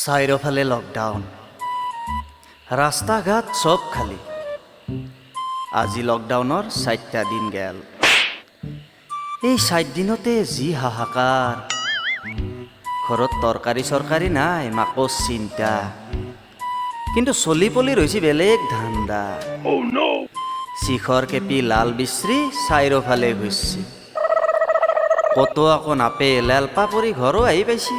চাৰিওফালে লকডাউন, ৰাস্তা ঘাট চব খালী। আজি লকডাউনৰ 4টা দিন গেল। এই 4 দিনতে যি হাহাকাৰ। ঘৰত তৰকাৰী চৰকাৰী নাই, মাকো চিন্তা। কিন্তু চলি পলি ৰৈছি বেলেগ ধান্দা। শিখৰ কেপি লাল বিচৰি চাৰিওফালে ঘুৰছি। কতো আকৌ নাপে লালপা পৰি ঘৰো আহি পাইছি।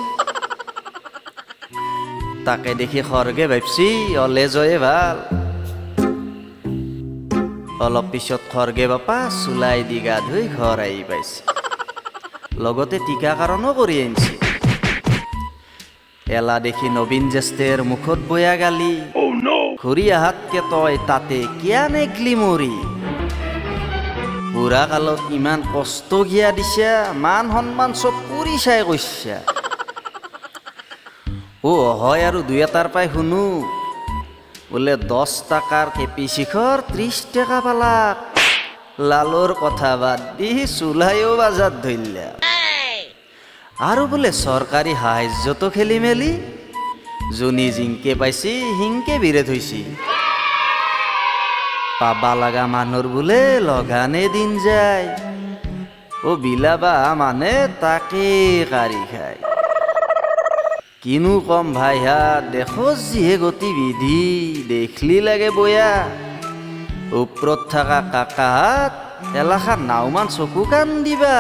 তাকে দেখি খৰগে ভাবছি অলে জয়ে ভাল। অলপ পিছত খৰগে বাপা চুলাই দি গা ধুই ঘৰ আহি পাইছে। লগতে টীকাকৰণো কৰি আনিছে। এলা দেখি নবীন জ্যেষ্ঠৰ মুখত বয়া গালি। ঘূৰি আহাতকে তই তাতে কিয়া নেগলি মৰি। বুঢ়া কালত ইমান কষ্ট গিয়া দিছা, মান সন্মান চব পুৰি চাই কৈছা। হয় আৰু 2-এটাৰ পাই শুনো বোলে 10 টাকাৰ কেপি শিখৰ 30 টাকা পালাক। লালৰ কথা বাদ দি চুলাইও বাজাত ধৰিলা। আৰু বোলে চৰকাৰী সাহায্যতো খেলি মেলি। যোনী জিংকে পাইছি হিংকে বিৰে থৈছি। পাবা লগা মানুহৰ বোলে লগানে দিন যায়। বিলাবা মানে তাকে কাঢ়ি খায়। কিনো কম ভাই হা, দেখো যিহে গতি বিধি দেখলি লাগে বয়া। ওপৰত থকা কাকাহাত এলাকা নাওমান চকু কান দিবা।